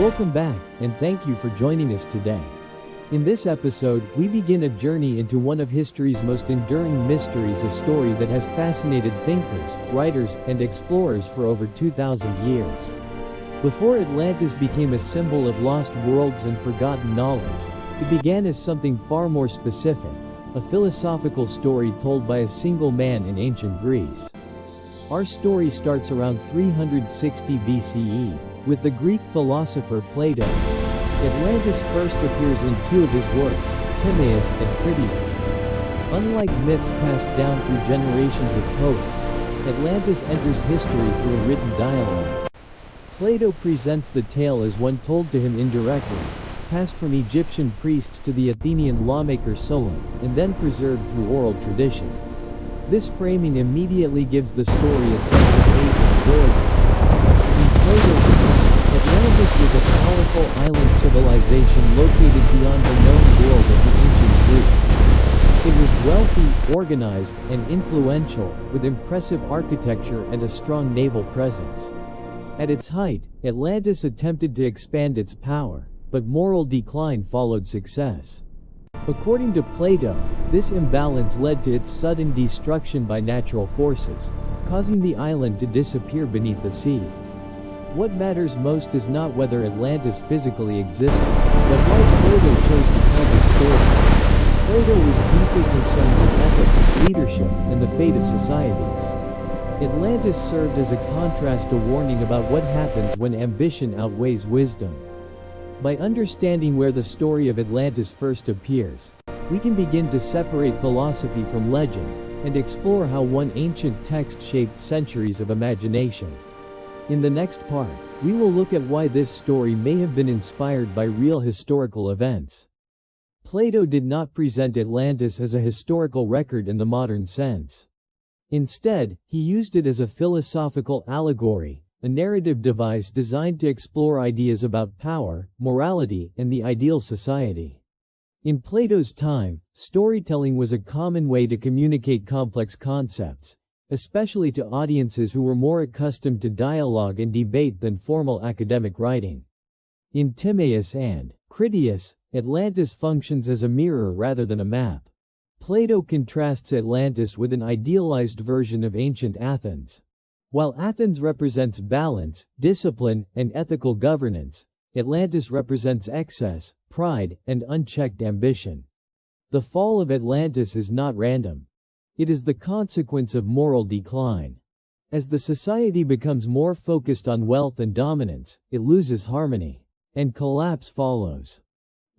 Welcome back, and thank you for joining us today. In this episode, we begin a journey into one of history's most enduring mysteries, a story that has fascinated thinkers, writers, and explorers for over 2,000 years. Before Atlantis became a symbol of lost worlds and forgotten knowledge, it began as something far more specific, a philosophical story told by a single man in ancient Greece. Our story starts around 360 BCE, with the Greek philosopher Plato. Atlantis first appears in two of his works, Timaeus and Critias. Unlike myths passed down through generations of poets, Atlantis enters history through a written dialogue. Plato presents the tale as one told to him indirectly, passed from Egyptian priests to the Athenian lawmaker Solon, and then preserved through oral tradition. This framing immediately gives the story a sense of age and origin. In Plato's time, Atlantis was a powerful island civilization located beyond the known world of the ancient Greeks. It was wealthy, organized, and influential, with impressive architecture and a strong naval presence. At its height, Atlantis attempted to expand its power, but moral decline followed success. According to Plato, this imbalance led to its sudden destruction by natural forces, causing the island to disappear beneath the sea. What matters most is not whether Atlantis physically existed, but why Plato chose to tell the story. Plato was deeply concerned with ethics, leadership, and the fate of societies. Atlantis served as a contrast, a warning about what happens when ambition outweighs wisdom. By understanding where the story of Atlantis first appears, we can begin to separate philosophy from legend, and explore how one ancient text shaped centuries of imagination. In the next part, we will look at why this story may have been inspired by real historical events. Plato did not present Atlantis as a historical record in the modern sense. Instead, he used it as a philosophical allegory, a narrative device designed to explore ideas about power, morality, and the ideal society. In Plato's time, storytelling was a common way to communicate complex concepts, especially to audiences who were more accustomed to dialogue and debate than formal academic writing. In Timaeus and Critias, Atlantis functions as a mirror rather than a map. Plato contrasts Atlantis with an idealized version of ancient Athens. While Athens represents balance, discipline, and ethical governance, Atlantis represents excess, pride, and unchecked ambition. The fall of Atlantis is not random. It is the consequence of moral decline. As the society becomes more focused on wealth and dominance, it loses harmony, and collapse follows.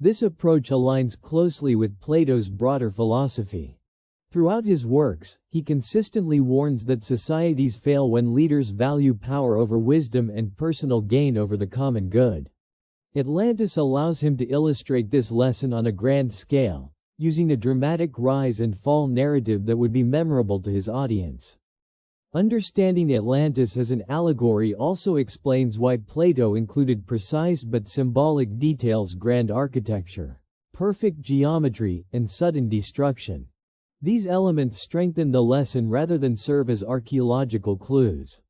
This approach aligns closely with Plato's broader philosophy. Throughout his works, he consistently warns that societies fail when leaders value power over wisdom and personal gain over the common good. Atlantis allows him to illustrate this lesson on a grand scale, using a dramatic rise and fall narrative that would be memorable to his audience. Understanding Atlantis as an allegory also explains why Plato included precise but symbolic details: grand architecture, perfect geometry, and sudden destruction. These elements strengthen the lesson rather than serve as archaeological clues.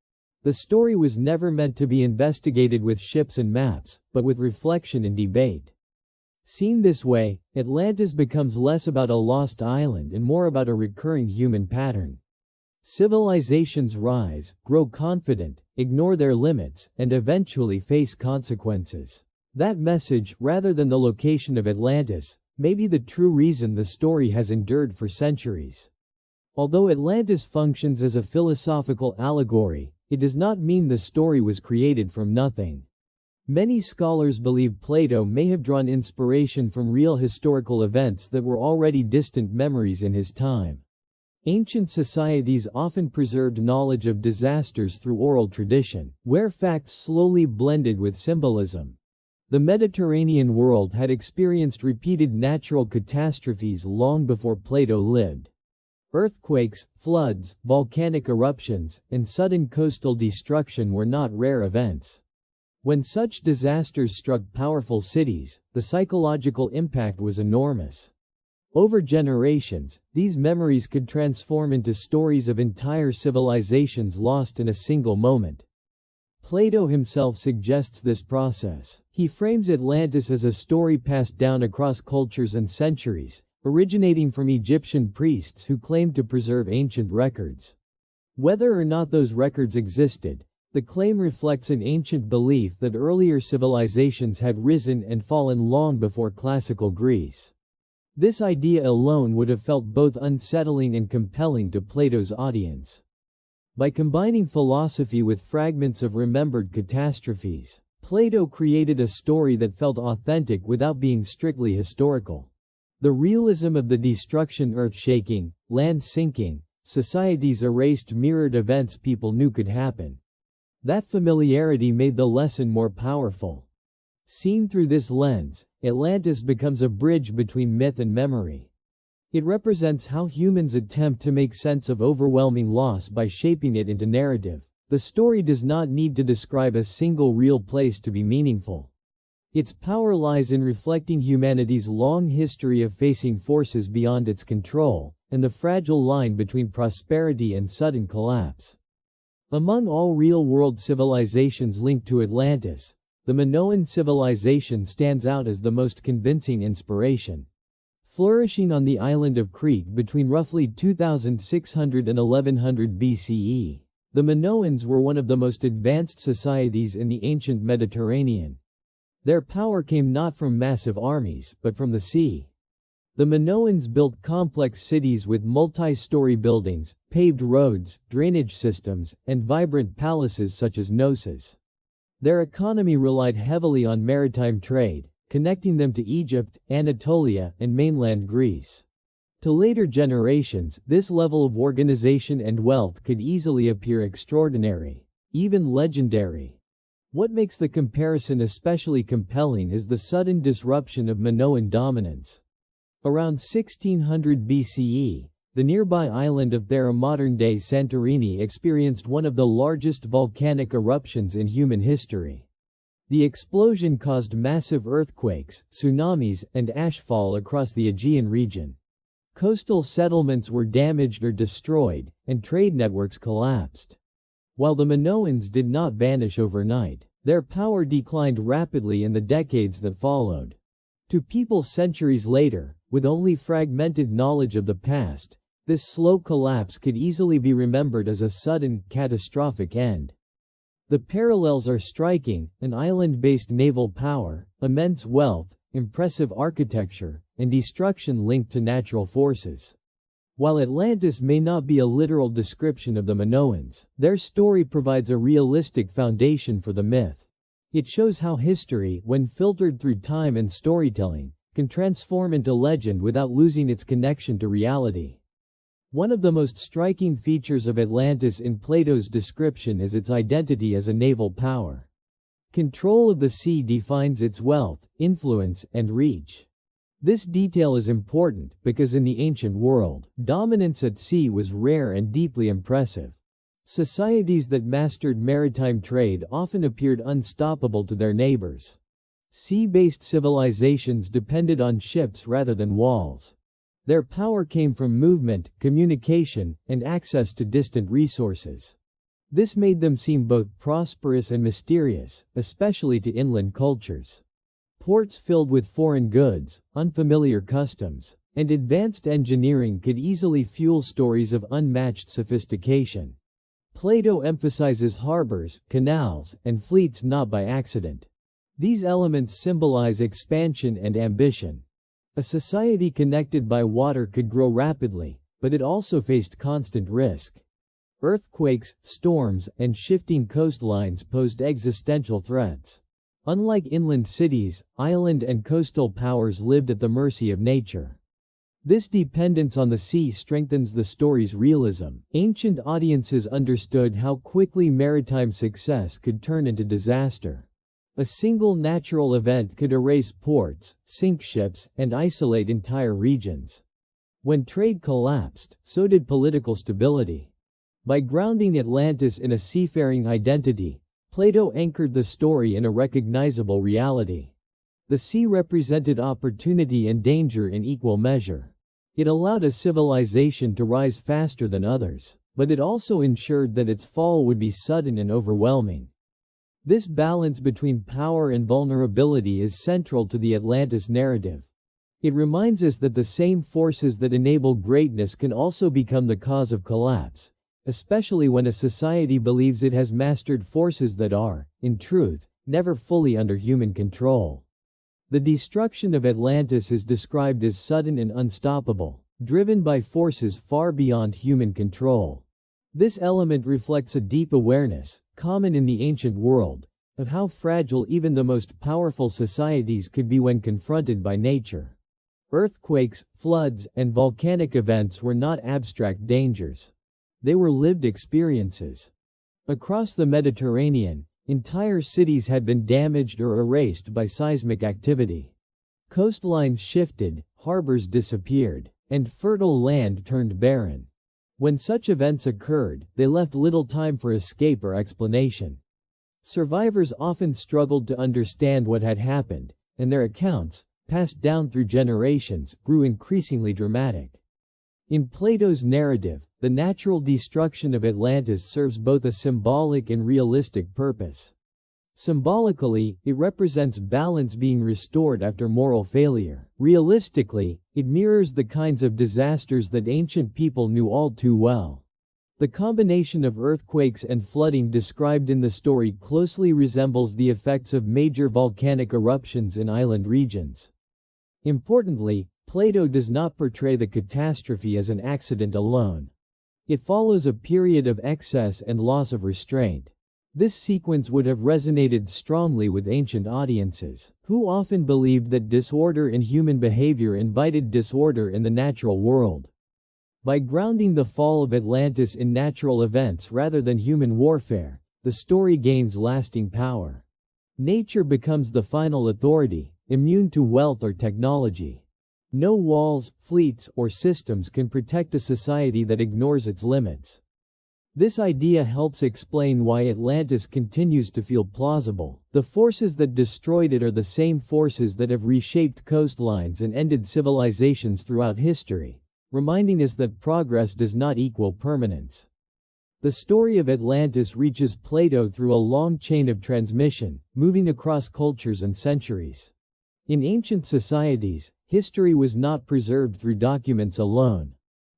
The story was never meant to be investigated with ships and maps, but with reflection and debate. Seen this way, Atlantis becomes less about a lost island and more about a recurring human pattern. Civilizations rise, grow confident, ignore their limits, and eventually face consequences. That message, rather than the location of Atlantis, may be the true reason the story has endured for centuries. Although Atlantis functions as a philosophical allegory, it does not mean the story was created from nothing. Many scholars believe Plato may have drawn inspiration from real historical events that were already distant memories in his time. Ancient societies often preserved knowledge of disasters through oral tradition, where facts slowly blended with symbolism. The Mediterranean world had experienced repeated natural catastrophes long before Plato lived. Earthquakes, floods, volcanic eruptions, and sudden coastal destruction were not rare events. When such disasters struck powerful cities, the psychological impact was enormous. Over generations, these memories could transform into stories of entire civilizations lost in a single moment. Plato himself suggests this process. He frames Atlantis as a story passed down across cultures and centuries, originating from Egyptian priests who claimed to preserve ancient records. Whether or not those records existed, the claim reflects an ancient belief that earlier civilizations had risen and fallen long before classical Greece. This idea alone would have felt both unsettling and compelling to Plato's audience. By combining philosophy with fragments of remembered catastrophes, Plato created a story that felt authentic without being strictly historical. The realism of the destruction, earth-shaking, land-sinking, societies erased mirrored events people knew could happen. That familiarity made the lesson more powerful. Seen through this lens, Atlantis becomes a bridge between myth and memory. It represents how humans attempt to make sense of overwhelming loss by shaping it into narrative. The story does not need to describe a single real place to be meaningful. Its power lies in reflecting humanity's long history of facing forces beyond its control, and the fragile line between prosperity and sudden collapse. Among all real-world civilizations linked to Atlantis, the Minoan civilization stands out as the most convincing inspiration. Flourishing on the island of Crete between roughly 2600 and 1100 BCE, the Minoans were one of the most advanced societies in the ancient Mediterranean. Their power came not from massive armies, but from the sea. The Minoans built complex cities with multi-story buildings, paved roads, drainage systems, and vibrant palaces such as Knossos. Their economy relied heavily on maritime trade, connecting them to Egypt, Anatolia, and mainland Greece. To later generations, this level of organization and wealth could easily appear extraordinary, even legendary. What makes the comparison especially compelling is the sudden disruption of Minoan dominance. Around 1600 BCE, the nearby island of Thera, modern-day Santorini, experienced one of the largest volcanic eruptions in human history. The explosion caused massive earthquakes, tsunamis, and ashfall across the Aegean region. Coastal settlements were damaged or destroyed, and trade networks collapsed. While the Minoans did not vanish overnight, their power declined rapidly in the decades that followed. To people centuries later, with only fragmented knowledge of the past, this slow collapse could easily be remembered as a sudden, catastrophic end. The parallels are striking: an island-based naval power, immense wealth, impressive architecture, and destruction linked to natural forces. While Atlantis may not be a literal description of the Minoans, their story provides a realistic foundation for the myth. It shows how history, when filtered through time and storytelling, can transform into legend without losing its connection to reality. One of the most striking features of Atlantis in Plato's description is its identity as a naval power. Control of the sea defines its wealth, influence, and reach. This detail is important because in the ancient world, dominance at sea was rare and deeply impressive. Societies that mastered maritime trade often appeared unstoppable to their neighbors. Sea-based civilizations depended on ships rather than walls. Their power came from movement, communication, and access to distant resources. This made them seem both prosperous and mysterious, especially to inland cultures. Ports filled with foreign goods, unfamiliar customs, and advanced engineering could easily fuel stories of unmatched sophistication. Plato emphasizes harbors, canals, and fleets not by accident. These elements symbolize expansion and ambition. A society connected by water could grow rapidly, but it also faced constant risk. Earthquakes, storms, and shifting coastlines posed existential threats. Unlike inland cities, island and coastal powers lived at the mercy of nature. This dependence on the sea strengthens the story's realism. Ancient audiences understood how quickly maritime success could turn into disaster. A single natural event could erase ports, sink ships, and isolate entire regions. When trade collapsed, so did political stability. By grounding Atlantis in a seafaring identity, Plato anchored the story in a recognizable reality. The sea represented opportunity and danger in equal measure. It allowed a civilization to rise faster than others, but it also ensured that its fall would be sudden and overwhelming. This balance between power and vulnerability is central to the Atlantis narrative. It reminds us that the same forces that enable greatness can also become the cause of collapse, especially when a society believes it has mastered forces that are, in truth, never fully under human control. The destruction of Atlantis is described as sudden and unstoppable, driven by forces far beyond human control. This element reflects a deep awareness, common in the ancient world, of how fragile even the most powerful societies could be when confronted by nature. Earthquakes, floods, and volcanic events were not abstract dangers. They were lived experiences. Across the Mediterranean, entire cities had been damaged or erased by seismic activity. Coastlines shifted, harbors disappeared, and fertile land turned barren. When such events occurred, they left little time for escape or explanation. Survivors often struggled to understand what had happened, and their accounts, passed down through generations, grew increasingly dramatic. In Plato's narrative, the natural destruction of Atlantis serves both a symbolic and realistic purpose. Symbolically, it represents balance being restored after moral failure. Realistically, it mirrors the kinds of disasters that ancient people knew all too well. The combination of earthquakes and flooding described in the story closely resembles the effects of major volcanic eruptions in island regions. Importantly, Plato does not portray the catastrophe as an accident alone. It follows a period of excess and loss of restraint. This sequence would have resonated strongly with ancient audiences, who often believed that disorder in human behavior invited disorder in the natural world. By grounding the fall of Atlantis in natural events rather than human warfare, the story gains lasting power. Nature becomes the final authority, immune to wealth or technology. No walls, fleets, or systems can protect a society that ignores its limits. This idea helps explain why Atlantis continues to feel plausible. The forces that destroyed it are the same forces that have reshaped coastlines and ended civilizations throughout history, reminding us that progress does not equal permanence. The story of Atlantis reaches Plato through a long chain of transmission, moving across cultures and centuries. In ancient societies, history was not preserved through documents alone.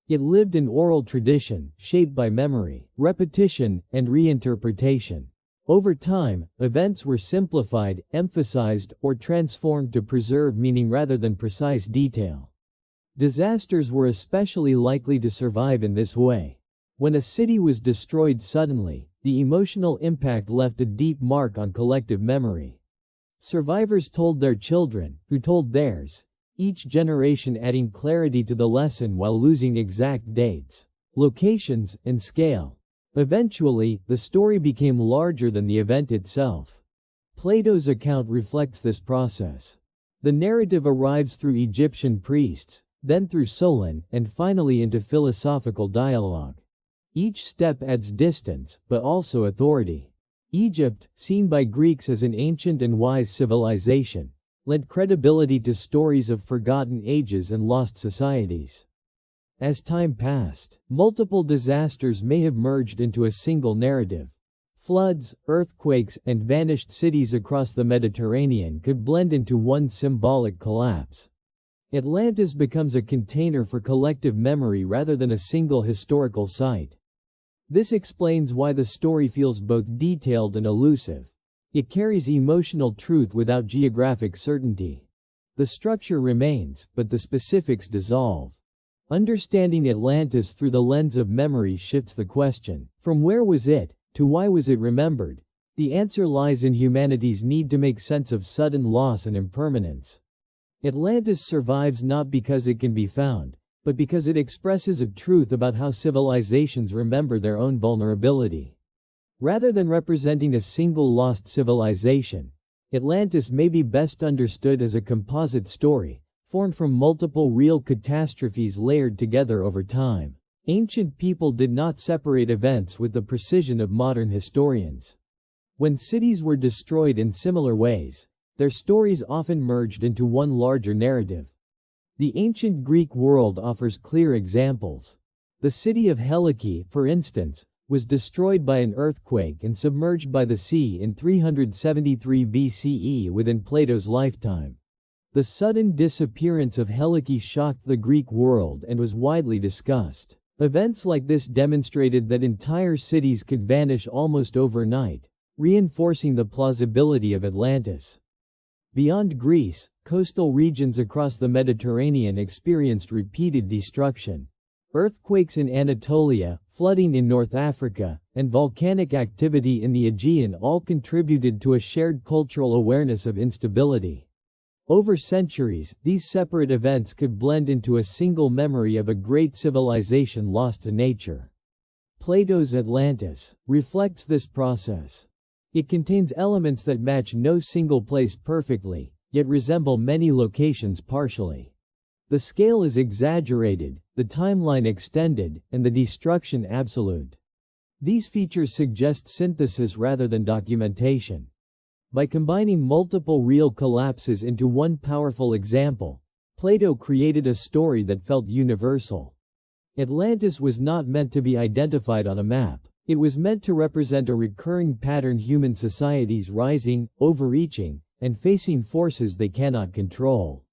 It lived in oral tradition, shaped by memory, repetition, and reinterpretation. Over time, events were simplified, emphasized, or transformed to preserve meaning rather than precise detail. Disasters were especially likely to survive in this way. When a city was destroyed suddenly, the emotional impact left a deep mark on collective memory. Survivors told their children, who told theirs, each generation adding clarity to the lesson while losing exact dates, locations, and scale. Eventually, the story became larger than the event itself. Plato's account reflects this process. The narrative arrives through Egyptian priests, then through Solon, and finally into philosophical dialogue. Each step adds distance, but also authority. Egypt, seen by Greeks as an ancient and wise civilization, lent credibility to stories of forgotten ages and lost societies. As time passed, multiple disasters may have merged into a single narrative. Floods, earthquakes, and vanished cities across the Mediterranean could blend into one symbolic collapse. Atlantis becomes a container for collective memory rather than a single historical site. This explains why the story feels both detailed and elusive. It carries emotional truth without geographic certainty. The structure remains, but the specifics dissolve. Understanding Atlantis through the lens of memory shifts the question, from where was it, to why was it remembered? The answer lies in humanity's need to make sense of sudden loss and impermanence. Atlantis survives not because it can be found, but because it expresses a truth about how civilizations remember their own vulnerability. Rather than representing a single lost civilization, Atlantis may be best understood as a composite story, formed from multiple real catastrophes layered together over time. Ancient people did not separate events with the precision of modern historians. When cities were destroyed in similar ways, their stories often merged into one larger narrative. The ancient Greek world offers clear examples. The city of Helike, for instance, was destroyed by an earthquake and submerged by the sea in 373 BCE within Plato's lifetime. The sudden disappearance of Helike shocked the Greek world and was widely discussed. Events like this demonstrated that entire cities could vanish almost overnight, reinforcing the plausibility of Atlantis. Beyond Greece, coastal regions across the Mediterranean experienced repeated destruction. Earthquakes in Anatolia, flooding in North Africa, and volcanic activity in the Aegean all contributed to a shared cultural awareness of instability. Over centuries, these separate events could blend into a single memory of a great civilization lost to nature. Plato's Atlantis reflects this process. It contains elements that match no single place perfectly, yet resemble many locations partially. The scale is exaggerated, the timeline extended, and the destruction absolute. These features suggest synthesis rather than documentation. By combining multiple real collapses into one powerful example, Plato created a story that felt universal. Atlantis was not meant to be identified on a map. It was meant to represent a recurring pattern: human societies rising, overreaching, and facing forces they cannot control.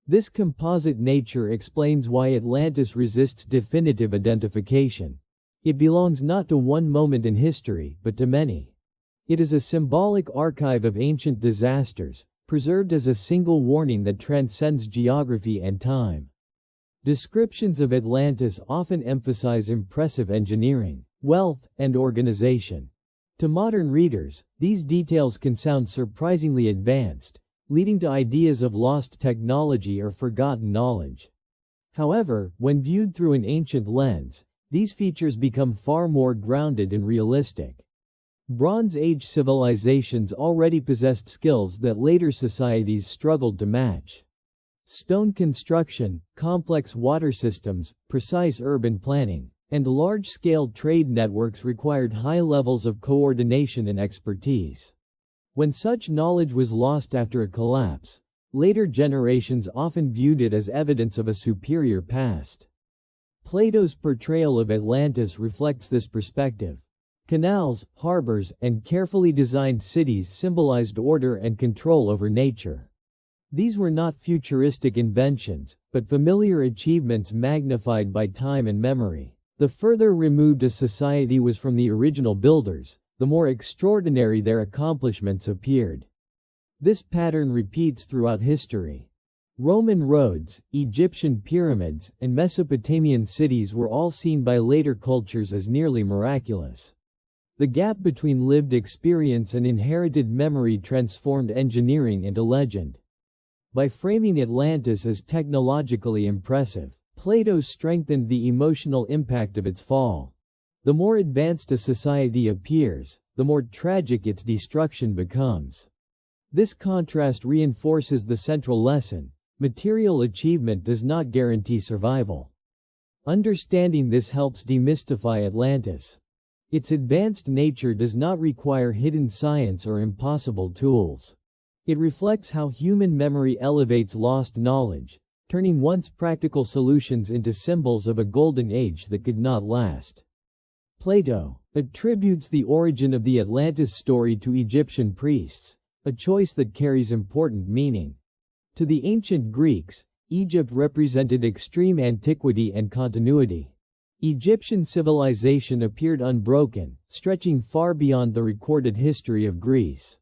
This composite nature explains why Atlantis resists definitive identification. It belongs not to one moment in history, but to many. It is a symbolic archive of ancient disasters, preserved as a single warning that transcends geography and time. Descriptions of Atlantis often emphasize impressive engineering, wealth, and organization. To modern readers, these details can sound surprisingly advanced, leading to ideas of lost technology or forgotten knowledge. However, when viewed through an ancient lens, these features become far more grounded and realistic. Bronze Age civilizations already possessed skills that later societies struggled to match. Stone construction, complex water systems, precise urban planning, and large-scale trade networks required high levels of coordination and expertise. When such knowledge was lost after a collapse, later generations often viewed it as evidence of a superior past. Plato's portrayal of Atlantis reflects this perspective. Canals, harbors, and carefully designed cities symbolized order and control over nature. These were not futuristic inventions, but familiar achievements magnified by time and memory. The further removed a society was from the original builders, the more extraordinary their accomplishments appeared. This pattern repeats throughout history. Roman roads, Egyptian pyramids, and Mesopotamian cities were all seen by later cultures as nearly miraculous. The gap between lived experience and inherited memory transformed engineering into legend. By framing Atlantis as technologically impressive, Plato strengthened the emotional impact of its fall. The more advanced a society appears, the more tragic its destruction becomes. This contrast reinforces the central lesson: material achievement does not guarantee survival. Understanding this helps demystify Atlantis. Its advanced nature does not require hidden science or impossible tools. It reflects how human memory elevates lost knowledge, turning once practical solutions into symbols of a golden age that could not last. Plato attributes the origin of the Atlantis story to Egyptian priests, a choice that carries important meaning. To the ancient Greeks, Egypt represented extreme antiquity and continuity. Egyptian civilization appeared unbroken, stretching far beyond the recorded history of Greece.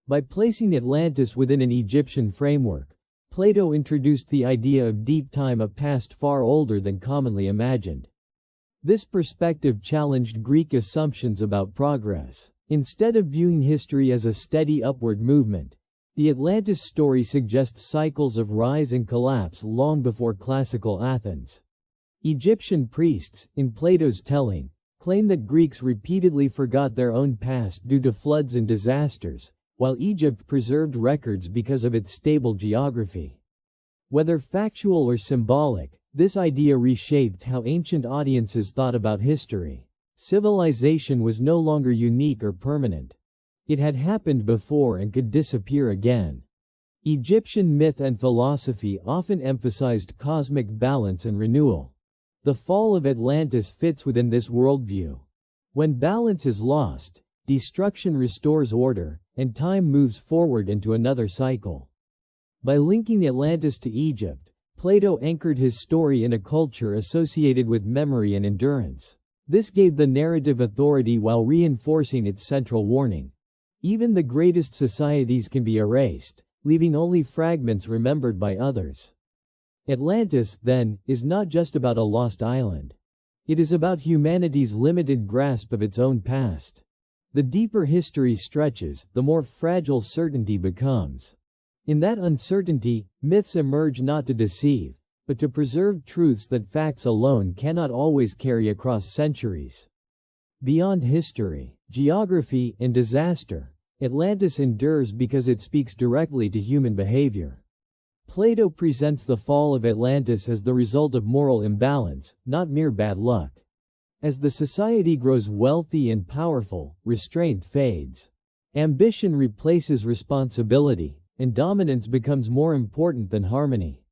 By placing Atlantis within an Egyptian framework, Plato introduced the idea of deep time, a past far older than commonly imagined. This perspective challenged Greek assumptions about progress. Instead of viewing history as a steady upward movement, the Atlantis story suggests cycles of rise and collapse long before classical Athens. Egyptian priests, in Plato's telling, claim that Greeks repeatedly forgot their own past due to floods and disasters, while Egypt preserved records because of its stable geography. Whether factual or symbolic, this idea reshaped how ancient audiences thought about history. Civilization was no longer unique or permanent. It had happened before and could disappear again. Egyptian myth and philosophy often emphasized cosmic balance and renewal. The fall of Atlantis fits within this worldview. When balance is lost, destruction restores order, and time moves forward into another cycle. By linking Atlantis to Egypt, Plato anchored his story in a culture associated with memory and endurance. This gave the narrative authority while reinforcing its central warning. Even the greatest societies can be erased, leaving only fragments remembered by others. Atlantis, then, is not just about a lost island. It is about humanity's limited grasp of its own past. The deeper history stretches, the more fragile certainty becomes. In that uncertainty, myths emerge not to deceive, but to preserve truths that facts alone cannot always carry across centuries. Beyond history, geography, and disaster, Atlantis endures because it speaks directly to human behavior. Plato presents the fall of Atlantis as the result of moral imbalance, not mere bad luck. As the society grows wealthy and powerful, restraint fades. Ambition replaces responsibility, and dominance becomes more important than harmony.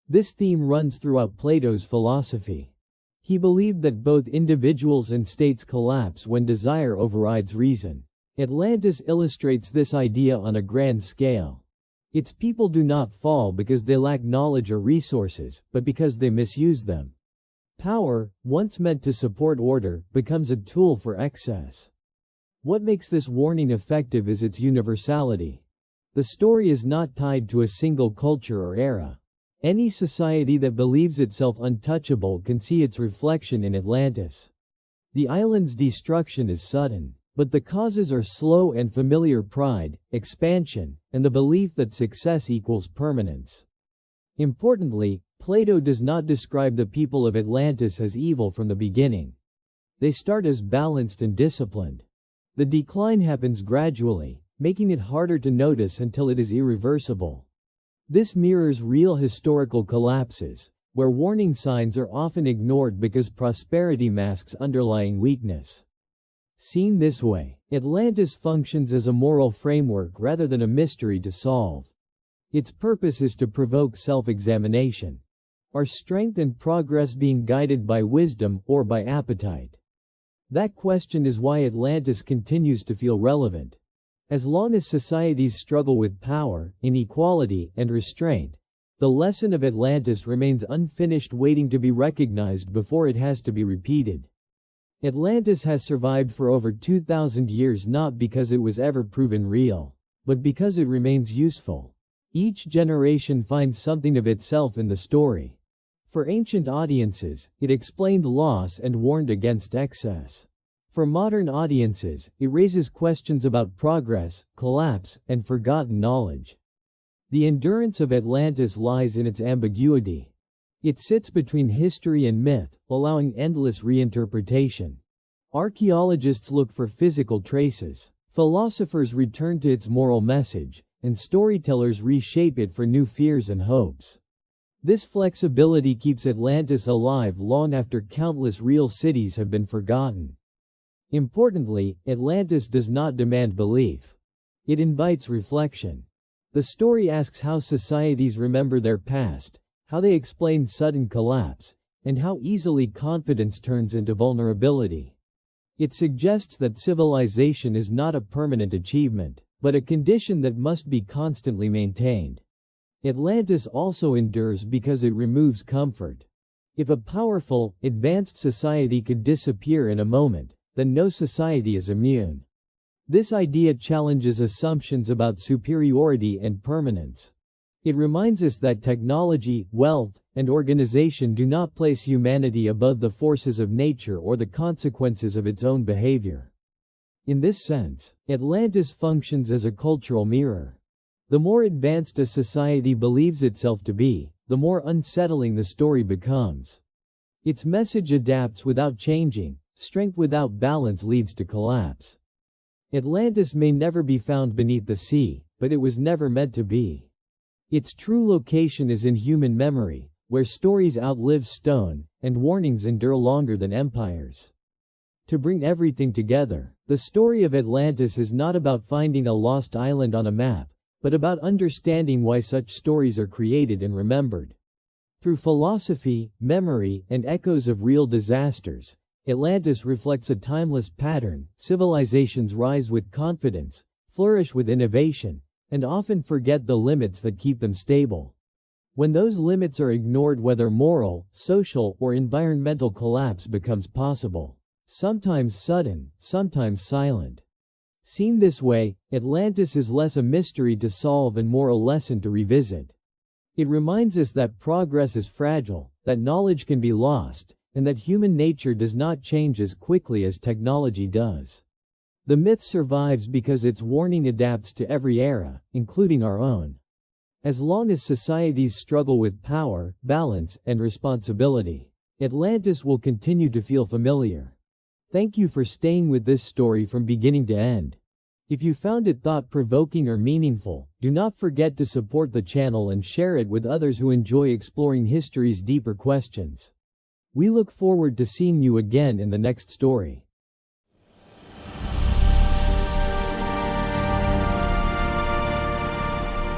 This theme runs throughout Plato's philosophy. He believed that both individuals and states collapse when desire overrides reason. Atlantis illustrates this idea on a grand scale. Its people do not fall because they lack knowledge or resources, but because they misuse them. Power, once meant to support order, becomes a tool for excess. What makes this warning effective is its universality. The story is not tied to a single culture or era. Any society that believes itself untouchable can see its reflection in Atlantis. The island's destruction is sudden, but the causes are slow and familiar: pride, expansion, and the belief that success equals permanence. Importantly, Plato does not describe the people of Atlantis as evil from the beginning. They start as balanced and disciplined. The decline happens gradually, making it harder to notice until it is irreversible. This mirrors real historical collapses, where warning signs are often ignored because prosperity masks underlying weakness. Seen this way, Atlantis functions as a moral framework rather than a mystery to solve. Its purpose is to provoke self-examination. Are strength and progress being guided by wisdom or by appetite? That question is why Atlantis continues to feel relevant. As long as societies struggle with power, inequality, and restraint, the lesson of Atlantis remains unfinished, waiting to be recognized before it has to be repeated. Atlantis has survived for over 2,000 years not because it was ever proven real, but because it remains useful. Each generation finds something of itself in the story. For ancient audiences, it explained loss and warned against excess. For modern audiences, it raises questions about progress, collapse, and forgotten knowledge. The endurance of Atlantis lies in its ambiguity. It sits between history and myth, allowing endless reinterpretation. Archaeologists look for physical traces, philosophers return to its moral message, and storytellers reshape it for new fears and hopes. This flexibility keeps Atlantis alive long after countless real cities have been forgotten. Importantly, Atlantis does not demand belief. It invites reflection. The story asks how societies remember their past, how they explain sudden collapse, and how easily confidence turns into vulnerability. It suggests that civilization is not a permanent achievement, but a condition that must be constantly maintained. Atlantis also endures because it removes comfort. If a powerful, advanced society could disappear in a moment, then no society is immune. This idea challenges assumptions about superiority and permanence. It reminds us that technology, wealth, and organization do not place humanity above the forces of nature or the consequences of its own behavior. In this sense, Atlantis functions as a cultural mirror. The more advanced a society believes itself to be, the more unsettling the story becomes. Its message adapts without changing. Strength without balance leads to collapse. Atlantis may never be found beneath the sea, but it was never meant to be. Its true location is in human memory, where stories outlive stone, and warnings endure longer than empires. To bring everything together, the story of Atlantis is not about finding a lost island on a map, but about understanding why such stories are created and remembered. Through philosophy, memory, and echoes of real disasters, Atlantis reflects a timeless pattern. Civilizations rise with confidence, flourish with innovation, and often forget the limits that keep them stable. When those limits are ignored, whether moral, social, or environmental, collapse becomes possible. Sometimes sudden, sometimes silent. Seen this way, Atlantis is less a mystery to solve and more a lesson to revisit. It reminds us that progress is fragile, that knowledge can be lost, and that human nature does not change as quickly as technology does. The myth survives because its warning adapts to every era, including our own. As long as societies struggle with power, balance, and responsibility, Atlantis will continue to feel familiar. Thank you for staying with this story from beginning to end. If you found it thought-provoking or meaningful, do not forget to support the channel and share it with others who enjoy exploring history's deeper questions. We look forward to seeing you again in the next story.